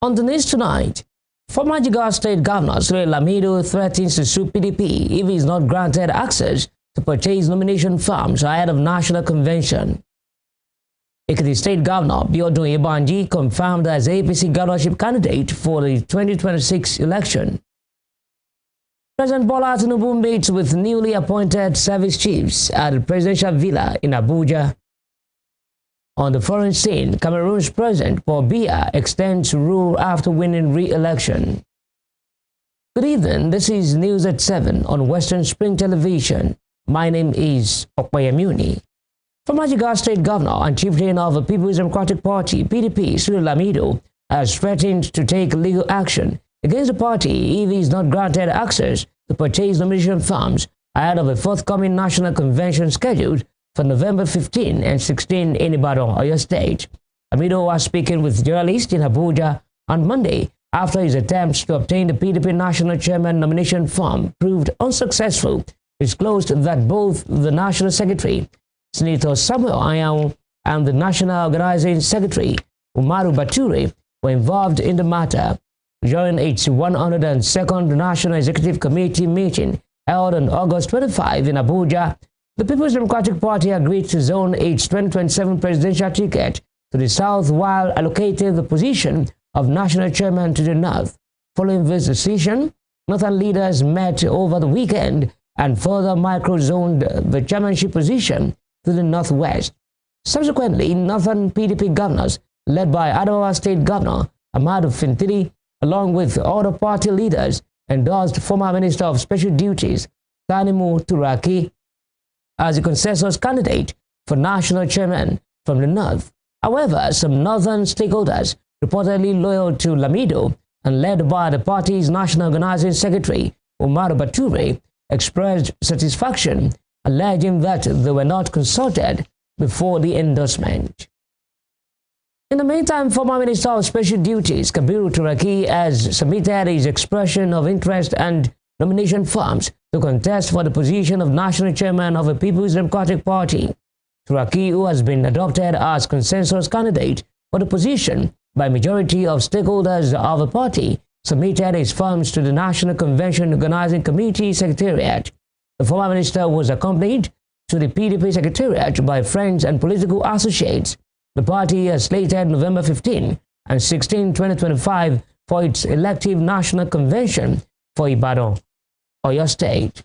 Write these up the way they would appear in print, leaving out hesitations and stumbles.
On the news tonight, former Jigawa State Governor Sule Lamido threatens to sue PDP if he is not granted access to purchase nomination forms ahead of National Convention. Ekiti State Governor Biodun Ibanji confirmed as APC governorship candidate for the 2026 election. President Bola Tinubu meets with newly appointed service chiefs at the presidential villa in Abuja. On the foreign scene, Cameroon's President Paul Biya extends rule after winning re-election. Good evening, this is News at 7 on Western Spring Television. My name is Okpayamuni. Former Jigawa State Governor and Chieftain of the People's Democratic Party, PDP, Sule Lamido, has threatened to take legal action against the party if he is not granted access to purchase nomination forms ahead of a forthcoming National Convention scheduled for November 15 and 16 in Ibadan, Oyo State. Lamido was speaking with journalists in Abuja on Monday after his attempts to obtain the PDP National Chairman nomination form proved unsuccessful. He disclosed that both the National Secretary, Senator Samuel Ayaw, and the National Organizing Secretary, Umaru Bature, were involved in the matter. During its 102nd National Executive Committee meeting held on August 25 in Abuja, the People's Democratic Party agreed to zone its 2027 presidential ticket to the south while allocating the position of national chairman to the north. Following this decision, northern leaders met over the weekend and further micro-zoned the chairmanship position to the northwest. Subsequently, northern PDP governors, led by Adamawa State Governor Ahmadu Fintiri, along with other party leaders, endorsed former Minister of Special Duties Tanimu Turaki as a consensus candidate for national chairman from the north. However, some northern stakeholders, reportedly loyal to Lamido and led by the party's National Organizing Secretary, Umaru Bature, expressed satisfaction, alleging that they were not consulted before the endorsement. In the meantime, former Minister of Special Duties, Kabiru Turaki, has submitted his expression of interest and nomination forms to contest for the position of National Chairman of the People's Democratic Party. Turaki, who has been adopted as consensus candidate for the position by majority of stakeholders of the party, submitted his forms to the National Convention Organizing Committee Secretariat. The former minister was accompanied to the PDP Secretariat by friends and political associates. The party has slated November 15 and 16, 2025 for its elective National Convention for Ibadan, Oyo State.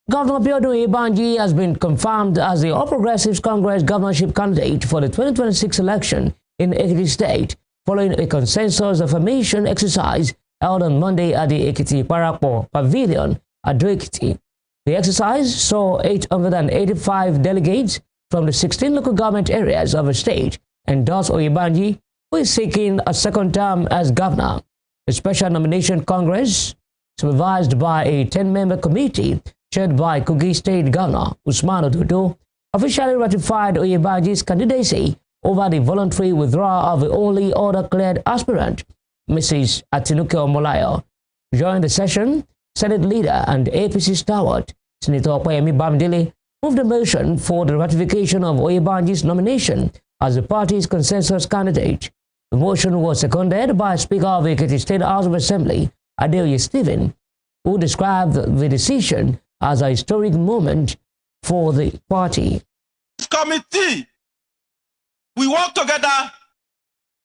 Governor Biodun Ibanji has been confirmed as the All Progressives Congress governorship candidate for the 2026 election in Ekiti State, following a consensus affirmation exercise held on Monday at the Ekiti Parapo Pavilion at Ekiti. The exercise saw 885 delegates from the 16 local government areas of the state endorse Oyebanji, who is seeking a second term as governor. A special nomination congress, supervised by a 10-member committee chaired by Kogi State Governor Usman Ododo, officially ratified Oyebanji's candidacy over the voluntary withdrawal of the only other cleared aspirant, Mrs. Atinuke Omolayo. During the session, Senate leader and APC stalwart, Senator Okpayemi Bamidele, moved a motion for the ratification of Oyebanji's nomination as the party's consensus candidate. The motion was seconded by Speaker of the Ekiti State House of Assembly, Adeoye Stephen, who described the decision as a historic moment for the party. Committee, we work together.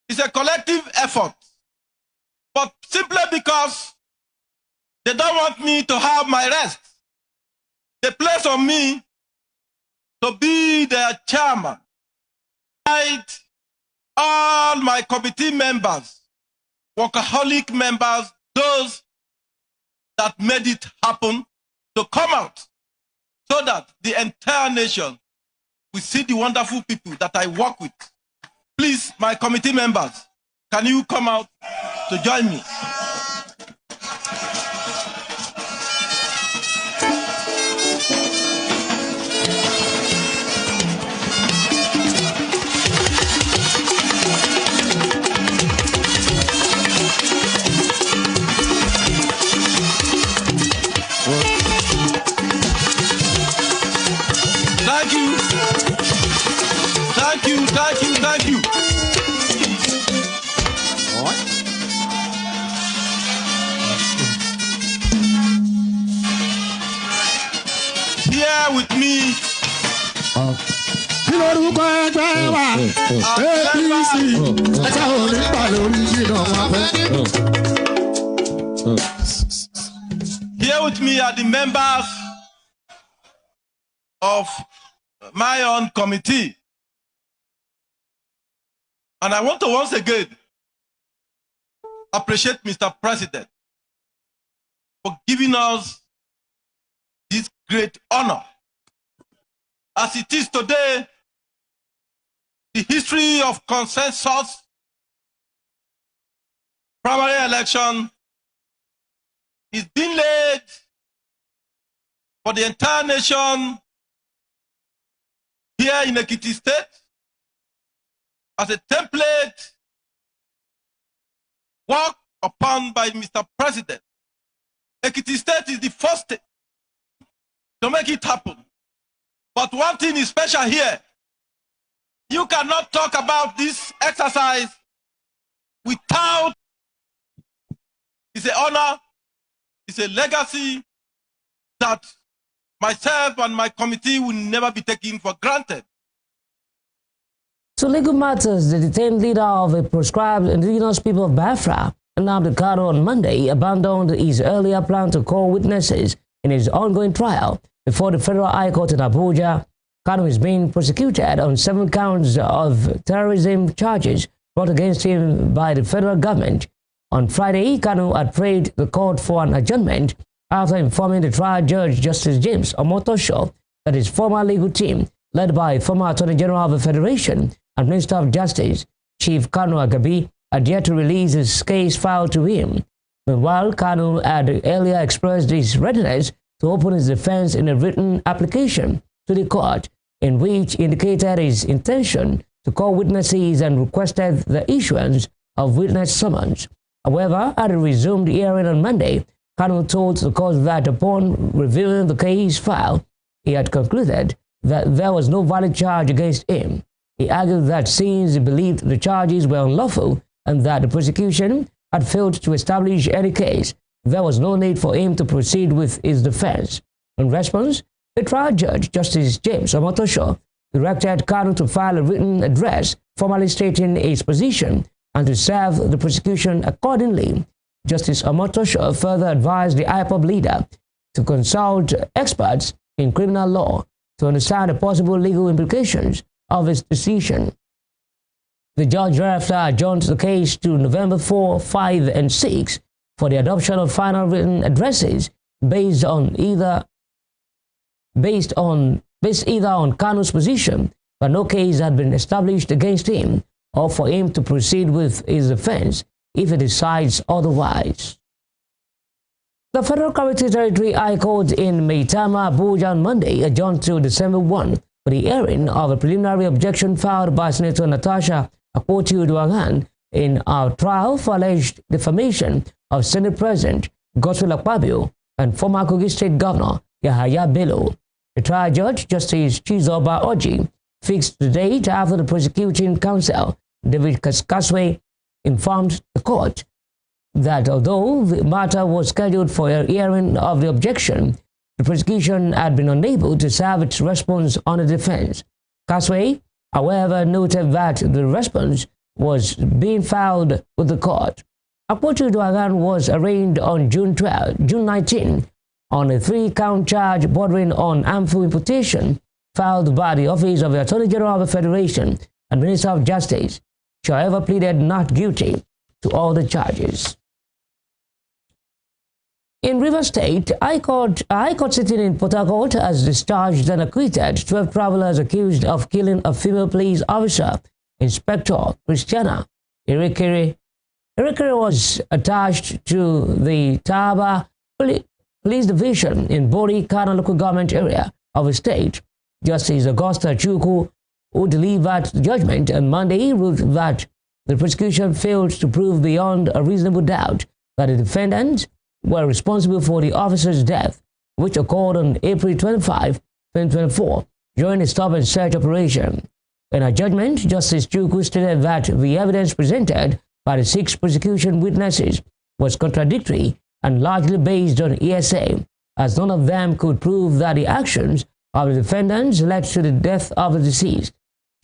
It's a collective effort. But simply because they don't want me to have my rest, they place on me to be their chairman. All my committee members, workaholic members, those that made it happen, to come out so that the entire nation will see the wonderful people that I work with. Please, my committee members, can you come out to join me? Thank you. Thank you, thank you, thank you. here with me. Here with me are the members of my own committee. And I want to once again appreciate Mr. President for giving us this great honor. As it is today, the history of consensus primary election is being laid for the entire nation here in Ekiti State as a template worked upon by Mr. President. Ekiti State is the first state to make it happen. But one thing is special here. You cannot talk about this exercise without, it's an honor, it's a legacy that myself and my committee will never be taken for granted. So legal matters, the detained leader of the proscribed indigenous people of Biafra, Nnamdi Kanu, on Monday abandoned his earlier plan to call witnesses in his ongoing trial before the Federal High Court in Abuja. Kanu is being prosecuted on 7 counts of terrorism charges brought against him by the federal government. On Friday, Kanu had prayed the court for an adjournment after informing the trial judge, Justice James Omotosho, that his former legal team, led by former Attorney General of the Federation and Minister of Justice, Chief Kanu Agabi, had yet to release his case filed to him. Meanwhile, Kanu had earlier expressed his readiness to open his defense in a written application to the court, in which he indicated his intention to call witnesses and requested the issuance of witness summons. However, at a resumed hearing on Monday, Kanu told the court that upon reviewing the case file, he had concluded that there was no valid charge against him. He argued that since he believed the charges were unlawful and that the prosecution had failed to establish any case, there was no need for him to proceed with his defense. In response, the trial judge, Justice James Omotosho, directed Kanu to file a written address formally stating his position and to serve the prosecution accordingly. Justice Omotosho further advised the IPOB leader to consult experts in criminal law to understand the possible legal implications of his decision. The judge thereafter adjourned the case to November 4, 5, and 6 for the adoption of final written addresses based either on Kanu's position that no case had been established against him, or for him to proceed with his defense if he decides otherwise. The Federal Capital Territory High Court in Maitama, Abuja on Monday adjourned to December 1 for the hearing of a preliminary objection filed by Senator Natasha Akpoti-Uduaghan in our trial for alleged defamation of Senate President Godswill Akpabio and former Kogi State Governor Yahaya Bello. The trial judge, Justice Chizoba Oji, fixed the date after the prosecuting counsel, David Kaswe, informed the court that although the matter was scheduled for a hearing of the objection, the prosecution had been unable to serve its response on the defense. Kaswe, however, noted that the response was being filed with the court. Akpoti-Uduaghan was arraigned on June 19 on a 3-count charge bordering on harmful imputation filed by the Office of the Attorney General of the Federation and Minister of Justice. She, however, pleaded not guilty to all the charges. In Rivers State, High Court sitting in Port Harcourt has discharged and acquitted 12 travelers accused of killing a female police officer, Inspector Christiana Irekere. Irekere was attached to the Taba Police Division in Bori, Kana local government area of the state. Justice Augusta Chukwu, who delivered judgment on Monday, ruled that the prosecution failed to prove beyond a reasonable doubt that the defendants were responsible for the officer's death, which occurred on April 25, 2024, during a stop-and-search operation. In her judgment, Justice Chukwu stated that the evidence presented by the 6 prosecution witnesses was contradictory and largely based on hearsay, as none of them could prove that the actions of the defendants led to the death of the deceased.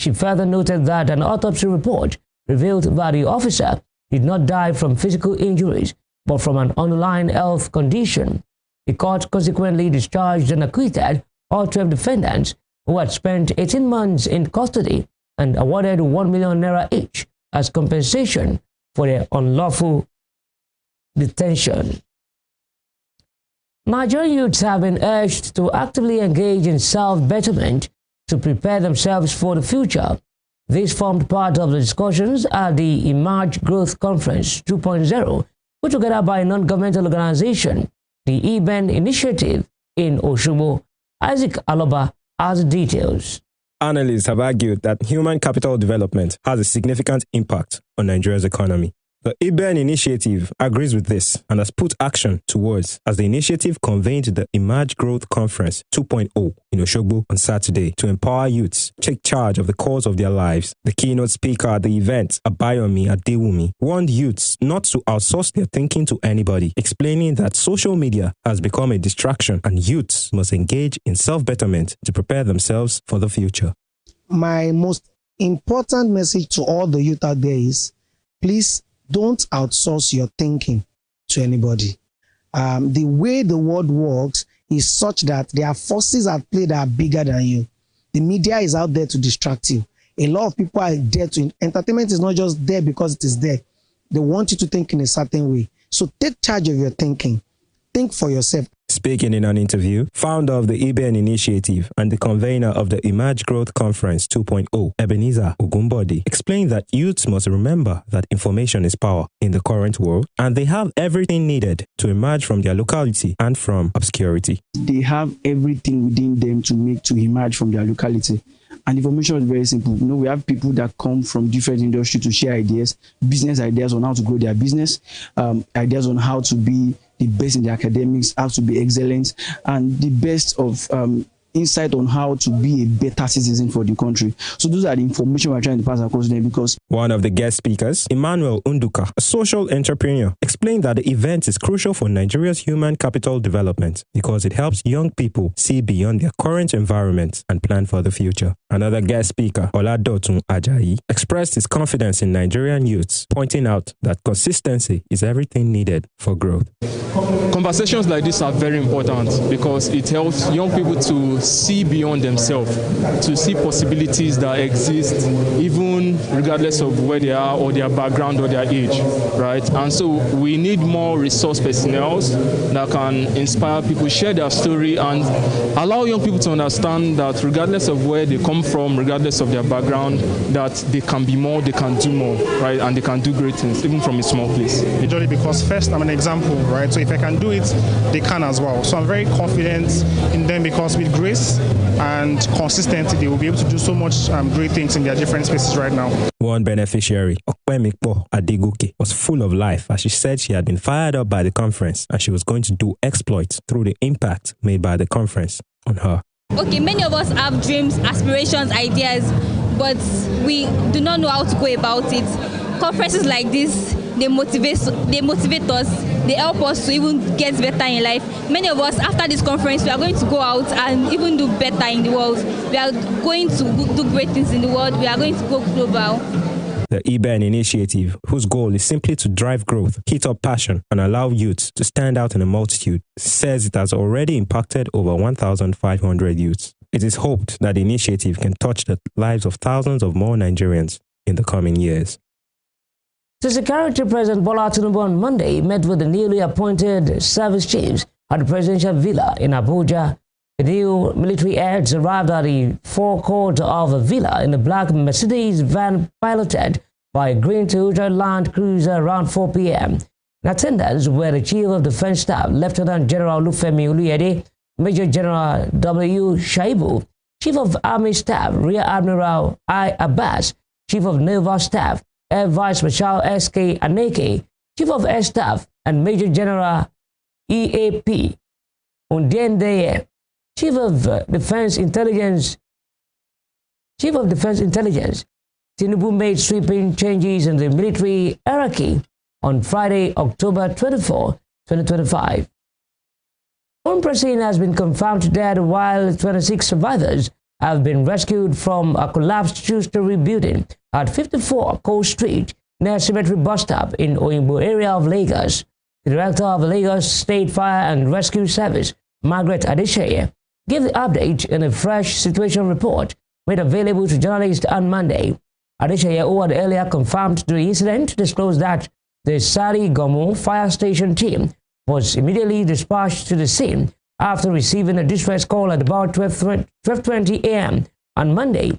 She further noted that an autopsy report revealed that the officer did not die from physical injuries, but from an underlying health condition. The court consequently discharged and acquitted all 12 defendants who had spent 18 months in custody and awarded 1 million naira each as compensation for their unlawful detention. Nigerian youths have been urged to actively engage in self-betterment to prepare themselves for the future. This formed part of the discussions at the Emerge Growth Conference 2.0, put together by a non-governmental organization, the EBEN Initiative in Osogbo. Isaac Aloba has the details. Analysts have argued that human capital development has a significant impact on Nigeria's economy. The EBEN Initiative agrees with this and has put action towards as the initiative convened the Emerge Growth Conference 2.0 in Osogbo on Saturday to empower youths to take charge of the cause of their lives. The keynote speaker at the event, Abayomi Adewumi, warned youths not to outsource their thinking to anybody, explaining that social media has become a distraction and youths must engage in self-betterment to prepare themselves for the future. My most important message to all the youth out there is, please don't outsource your thinking to anybody. The way the world works is such that there are forces at play that are bigger than you. The media is out there to distract you. A lot of people are there to... Entertainment is not just there because it is there. They want you to think in a certain way. So take charge of your thinking. Think for yourself. Speaking in an interview, founder of the EBEN Initiative and the convener of the Emerge Growth Conference 2.0, Ebenezer Ogunbode, explained that youths must remember that information is power in the current world and they have everything needed to emerge from their locality and from obscurity. They have everything within them to emerge from their locality. And information is very simple. You know, we have people that come from different industries to share ideas, business ideas on how to grow their business, ideas on how to be the best in the academics, how to be excellent, and the best of insight on how to be a better citizen for the country. So those are the information we're trying to pass across there. Because one of the guest speakers, Emmanuel Unduka, a social entrepreneur, explained that the event is crucial for Nigeria's human capital development because it helps young people see beyond their current environment and plan for the future. Another guest speaker, Oladotun Ajayi, expressed his confidence in Nigerian youths, pointing out that consistency is everything needed for growth. Conversations like this are very important because it helps young people to see beyond themselves, to see possibilities that exist even regardless of where they are or their background or their age, right? And so we need more resource personnel that can inspire people, share their story, and allow young people to understand that regardless of where they come from, regardless of their background, that they can be more, they can do more, right? And they can do great things, even from a small place. Usually because first I'm an example, right? So if I can do it, they can as well. So I'm very confident in them because with grace and consistency, they will be able to do so much great things in their different spaces right now. One beneficiary, Okpemikpo Adegoke, was full of life as she said she had been fired up by the conference and she was going to do exploits through the impact made by the conference on her. Okay, many of us have dreams, aspirations, ideas, but we do not know how to go about it. Conferences like this, they motivate us, they help us to even get better in life. Many of us, after this conference, we are going to go out and even do better in the world. We are going to do great things in the world. We are going to go global. The EBEN Initiative, whose goal is simply to drive growth, heat up passion, and allow youths to stand out in a multitude, says it has already impacted over 1,500 youths. It is hoped that the initiative can touch the lives of thousands of more Nigerians in the coming years. The Security President Bola Tinubu on Monday met with the newly appointed service chiefs at the presidential villa in Abuja. The new military heads arrived at the forecourt of a villa in a black Mercedes van piloted by a green Toyota Land Cruiser around 4 p.m. In attendance were the Chief of Defense Staff, Lieutenant General Olufemi Oluyede, Major General W. Shaibu, Chief of Army Staff, Rear Admiral I. Abbas, Chief of Naval Staff, Air Vice Marshal S.K. Aneke, Chief of Air Staff, and Major General E.A.P. Undiendeye, Chief of Defense Intelligence. Tinubu made sweeping changes in the military hierarchy on Friday, October 24, 2025. One person has been confirmed dead while 26 survivors have been rescued from a collapsed two-story building at 54 Cole Street near Cemetery Bus Stop in Oyingbo area of Lagos. The director of the Lagos State Fire and Rescue Service, Margaret Adesheye, gave the update in a fresh situation report made available to journalists on Monday. Adesheye, who had earlier confirmed the incident, disclosed that the Sari Gomo fire station team was immediately dispatched to the scene after receiving a distress call at about 12:20 a.m. on Monday.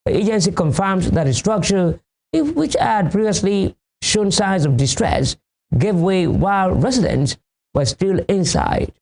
The agency confirmed that the structure, which had previously shown signs of distress, gave way while residents were still inside.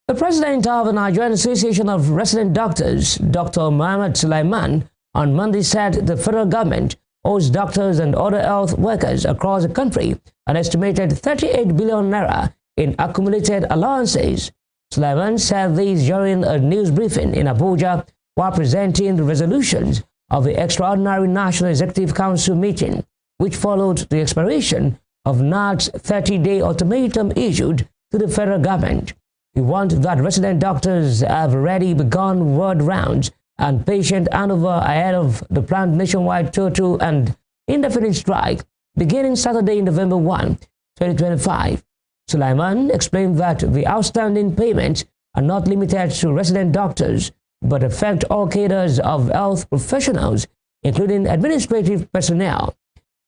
The president of the Nigerian Association of Resident Doctors, Dr. Mohammed Sulaiman, on Monday said the federal government owes doctors and other health workers across the country an estimated 38 billion naira in accumulated allowances. Sulaiman said this during a news briefing in Abuja while presenting the resolutions of the Extraordinary National Executive Council meeting, which followed the expiration of NAC's 30-day ultimatum issued to the federal government. We want that resident doctors have already begun ward rounds and patient handover ahead of the planned nationwide total and indefinite strike beginning Saturday, November 1, 2025. Sulaiman explained that the outstanding payments are not limited to resident doctors, but affect all cadres of health professionals, including administrative personnel.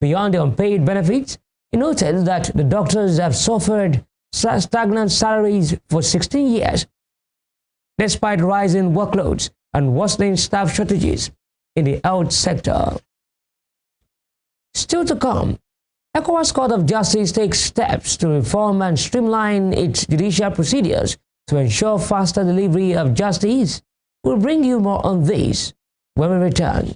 Beyond the unpaid benefits, he noted that the doctors have suffered stagnant salaries for 16 years, despite rising workloads and worsening staff shortages in the health sector. Still to come, ECOWAS Court of Justice takes steps to reform and streamline its judicial procedures to ensure faster delivery of justice. We'll bring you more on this when we return.